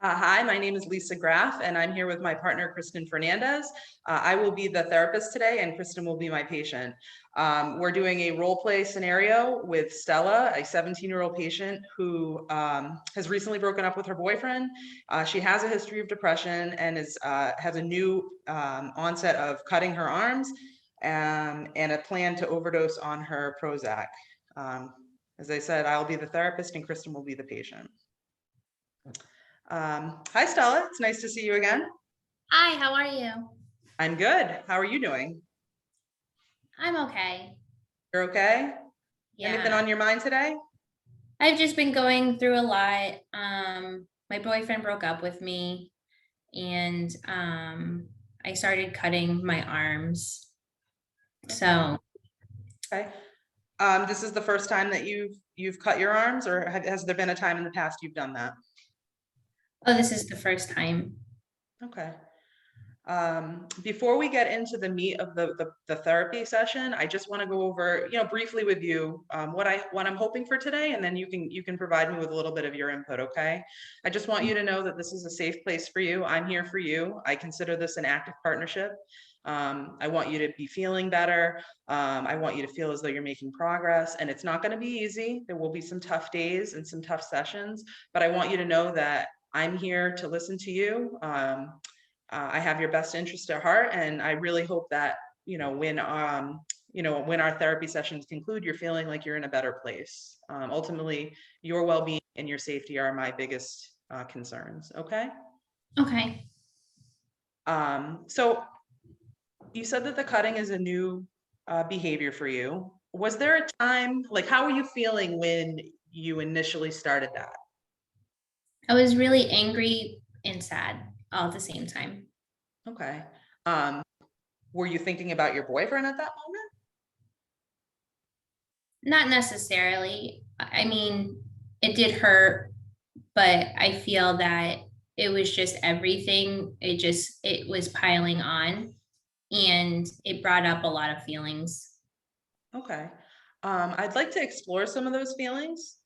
Hi, my name is Lisa Graff, and I'm here with my partner, Kristen Fernandez. I will be the therapist today, and Kristen will be my patient. We're doing a role play scenario with Stella, a 17-year-old patient who has recently broken up with her boyfriend. She has a history of depression and has a new onset of cutting her arms and a plan to overdose on her Prozac. As I said, I'll be the therapist and Kristen will be the patient. Hi, Stella. It's nice to see you again. Hi, how are you? I'm good. How are you doing? I'm okay. You're okay? Anything Yeah. on your mind today? I've just been going through a lot. My boyfriend broke up with me and I started cutting my arms. So, Okay. This is the first time that you've cut your arms, or has there been a time in the past you've done that? this is the first time. Okay. Before we get into the meat of the therapy session, I just want to go over, briefly with you what I'm hoping for today, and then you can provide me with a little bit of your input. Okay. I just want you to know that this is a safe place for you. I'm here for you. I consider this an active partnership. I want you to be feeling better. I want you to feel as though you're making progress, and it's not going to be easy. There will be some tough days and some tough sessions, but I want you to know that I'm here to listen to you. I have your best interest at heart, and I really hope that when our therapy sessions conclude, you're feeling like you're in a better place. Ultimately, your well-being and your safety are my biggest concerns. Okay. Okay. So you said that the cutting is a new behavior for you. Was there a time, like, how were you feeling when you initially started that? I was really angry and sad all at the same time. Okay. Um, were you thinking about your boyfriend at that moment? Not necessarily. I mean, it did hurt, but I feel that it was just everything. It was piling on and it brought up a lot of feelings. Okay. I'd like to explore some of those feelings.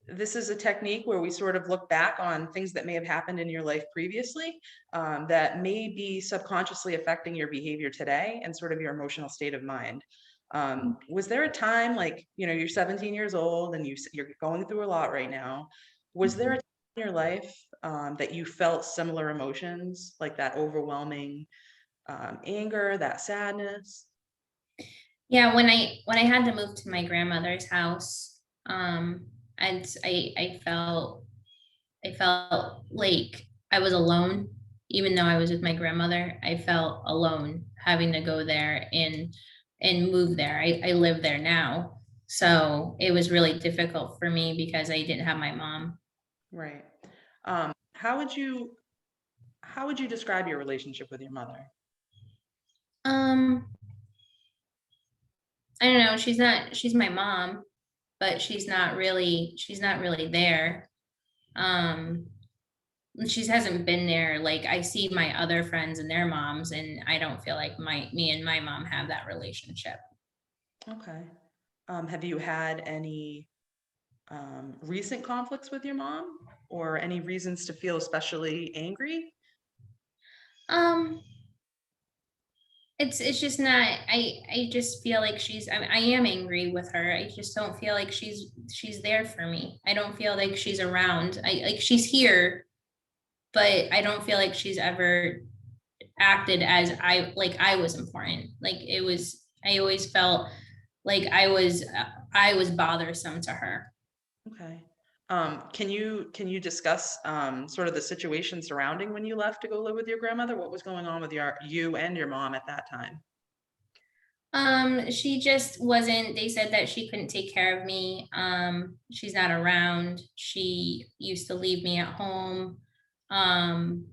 This is a technique where we sort of look back on things that may have happened in your life previously that may be subconsciously affecting your behavior today and sort of your emotional state of mind. Was there a time, like, you're 17 years old and you're going through a lot right now. Was there a time in your life that you felt similar emotions, like that overwhelming anger, that sadness? Yeah, when I had to move to my grandmother's house, and I felt like I was alone, even though I was with my grandmother. I felt alone having to go there and move there. I live there now, so it was really difficult for me because I didn't have my mom. Right. Um, how would you how would you describe your relationship with your mother? Um, I don't know. She's my mom, but she's not really there. Um, she hasn't been there. Like I see my other friends and their moms, and I don't feel like me and my mom have that relationship. Okay. Have you had any recent conflicts with your mom or any reasons to feel especially angry? Um, it's just not. I just feel like I am angry with her. I just don't feel like she's there for me. I don't feel like she's around. I like she's here, but I don't feel like she's ever acted as I was important. Like it was. I always felt like I was bothersome to her. Okay. Can you discuss sort of the situation surrounding when you left to go live with your grandmother? What was going on with you and your mom at that time? She just wasn't, they said that she couldn't take care of me. She's not around. She used to leave me at home. Um,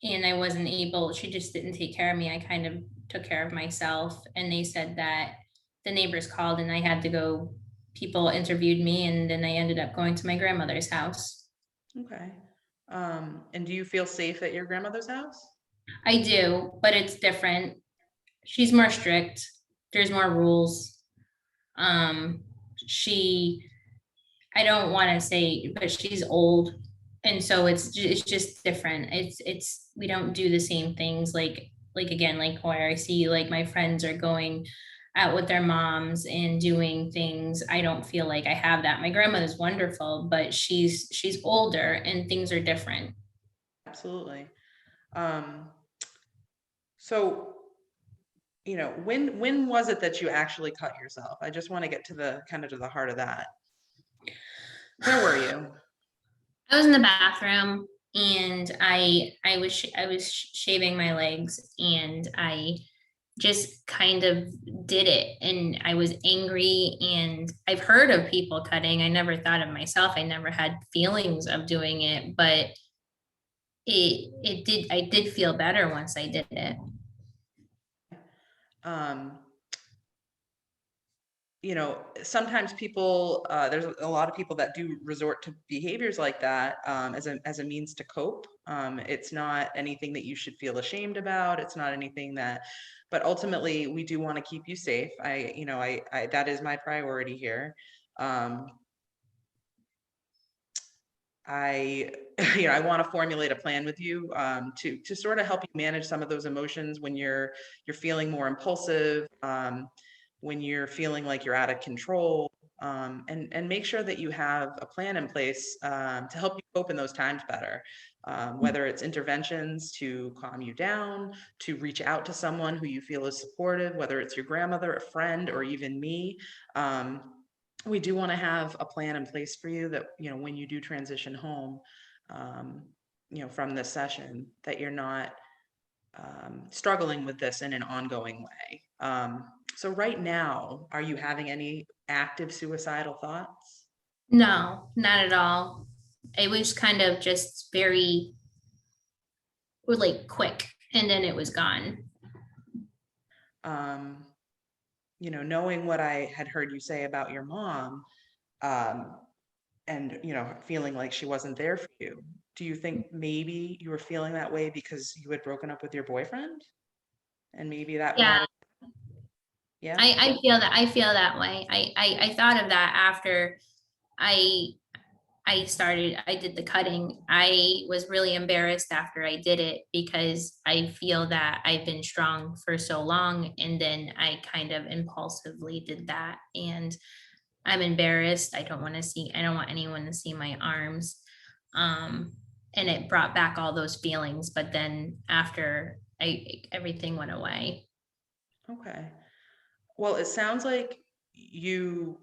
and I wasn't able, she just didn't take care of me. I kind of took care of myself. And they said that the neighbors called and I had to go, people interviewed me, and then I ended up going to my grandmother's house. Okay. And do you feel safe at your grandmother's house? I do, but it's different. She's more strict. There's more rules. Um, she I don't want to say, but she's old And so it's just different. We don't do the same things, like again, like where I see like my friends are going out with their moms and doing things. I don't feel like I have that. My grandmother's wonderful, but she's older and things are different. Absolutely. Um, so, when was it that you actually cut yourself? I just want to get to the kind of to the heart of that. Where were you? I was in the bathroom and I was shaving my legs and I just kind of did it, and I was angry, and I've heard of people cutting. I never thought of myself. I never had feelings of doing it, but I did feel better once I did it. Um, sometimes people, there's a lot of people that do resort to behaviors like that as a means to cope. It's not anything that you should feel ashamed about. It's not anything that, but ultimately we do want to keep you safe. That is my priority here. Um, I, I want to formulate a plan with you to sort of help you manage some of those emotions when you're feeling more impulsive, when you're feeling like you're out of control, and make sure that you have a plan in place to help you cope in those times better. Whether it's interventions to calm you down, to reach out to someone who you feel is supportive, whether it's your grandmother, a friend, or even me. Um, we do want to have a plan in place for you that, when you do transition home, um, from this session, that you're not struggling with this in an ongoing way. So right now, are you having any active suicidal thoughts? No, not at all. It was kind of just very like quick, and then it was gone. Um, knowing what I had heard you say about your mom, um, and feeling like she wasn't there for you, do you think maybe you were feeling that way because you had broken up with your boyfriend, and maybe that Yeah, had yeah. I feel that way. I thought of that after I I did the cutting. I was really embarrassed after I did it because I feel that I've been strong for so long, and then I kind of impulsively did that, and I'm embarrassed. I don't want anyone to see my arms. Um, and it brought back all those feelings, but then after everything went away. Okay. Well, it sounds like you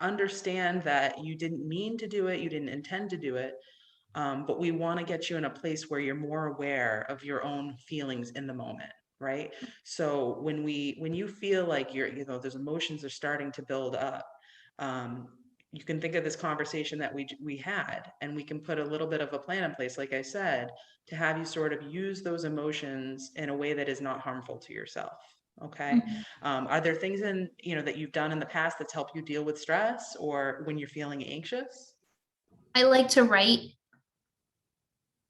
understand that you didn't mean to do it, you didn't intend to do it, but we want to get you in a place where you're more aware of your own feelings in the moment, right? So when you feel like those emotions are starting to build up, um, you can think of this conversation that we had, and we can put a little bit of a plan in place, like I said, to have you sort of use those emotions in a way that is not harmful to yourself. Okay. Mhm. Are there things that you've done in the past that's helped you deal with stress or when you're feeling anxious? I like to write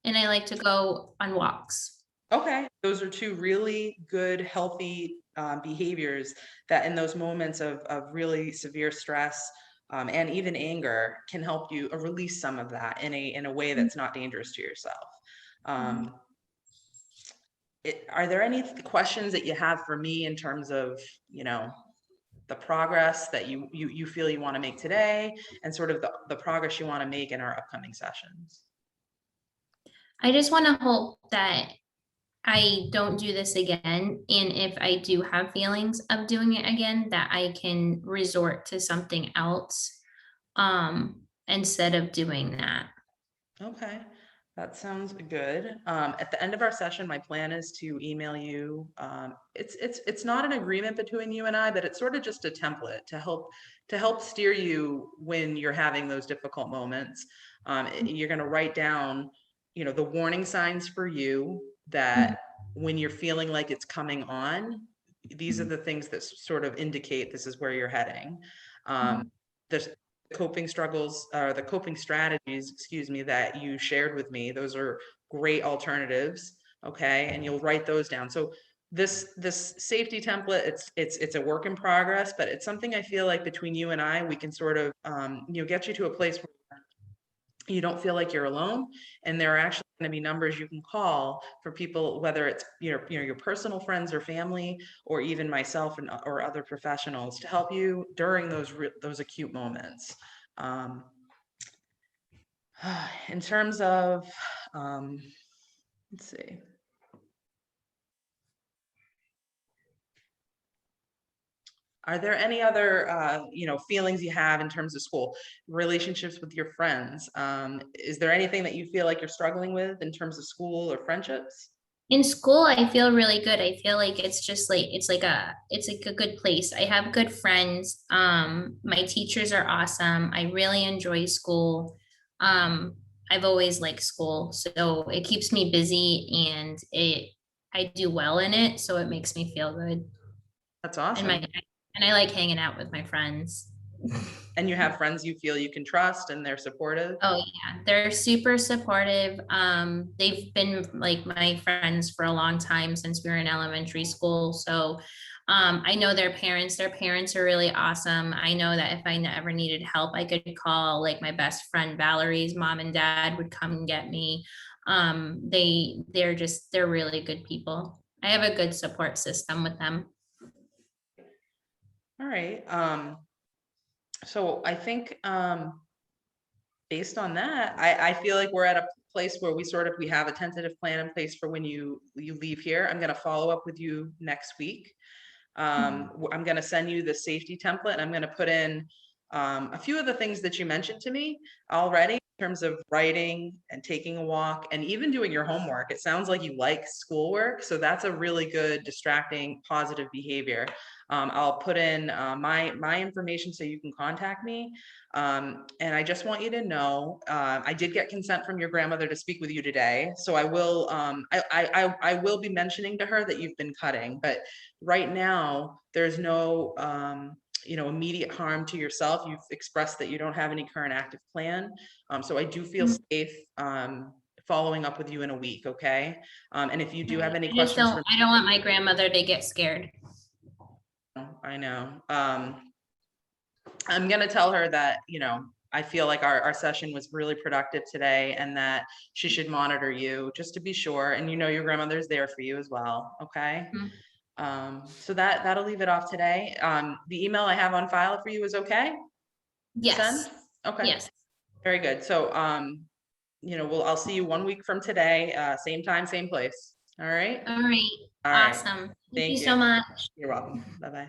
and I like to go on walks. Okay, those are two really good, healthy behaviors that in those moments of really severe stress and even anger can help you release some of that in a way that's not dangerous to yourself. Mhm. Um, are there any questions that you have for me in terms of, the progress that you feel you want to make today, and sort of the progress you want to make in our upcoming sessions? I just want to hope that I don't do this again. And if I do have feelings of doing it again, that I can resort to something else instead of doing that. Okay, that sounds good. At the end of our session, my plan is to email you. It's not an agreement between you and I, but it's sort of just a template to help steer you when you're having those difficult moments. You're going to write down, the warning signs for you that when you're feeling like it's coming on, these are the things that sort of indicate this is where you're heading. Um, the coping struggles or the coping strategies, excuse me, that you shared with me, those are great alternatives. Okay, and you'll write those down. So this safety template, it's a work in progress, but it's something I feel like between you and I, we can sort of get you to a place where you don't feel like you're alone, and there are actually going to be numbers you can call for people, whether it's your personal friends or family, or even myself and or other professionals, to help you during those acute moments. Um, in terms of, let's see. Are there any other, feelings you have in terms of school, relationships with your friends? Is there anything that you feel like you're struggling with in terms of school or friendships? In school, I feel really good. I feel like it's just like it's like a good place. I have good friends. My teachers are awesome. I really enjoy school. Um, I've always liked school, so it keeps me busy and it I do well in it, so it makes me feel good. That's And awesome. I like hanging out with my friends. And you have friends you feel you can trust and they're supportive? Oh yeah, they're super supportive. They've been like my friends for a long time since we were in elementary school. So I know their parents. Their parents are really awesome. I know that if I ever needed help, I could call like my best friend Valerie's mom and dad would come and get me. They're really good people. I have a good support system with them. All right. So I think, based on that, I feel like we're at a place where we have a tentative plan in place for when you leave here. I'm going to follow up with you next week. I'm going to send you the safety template, and I'm going to put in a few of the things that you mentioned to me already in terms of writing and taking a walk and even doing your homework. It sounds like you like schoolwork, so that's a really good distracting positive behavior. I'll put in my information so you can contact me. And I just want you to know, I did get consent from your grandmother to speak with you today. So I will, I will be mentioning to her that you've been cutting, but right now there's no, immediate harm to yourself. You've expressed that you don't have any current active plan. So I do feel safe, following up with you in a week. Okay. And if you do have any questions for I don't want my grandmother to get scared. me, I know. I'm going to tell her that, I feel like our session was really productive today and that she should monitor you just to be sure. And your grandmother's there for you as well. Okay. So that'll leave it off today. The email I have on file for you is okay to send? Yes. Okay, Yes. very good. So, I'll see you 1 week from today, same time, same place. All right. All right. All right. Awesome. Thank you Thank you. so much. You're welcome. Bye-bye.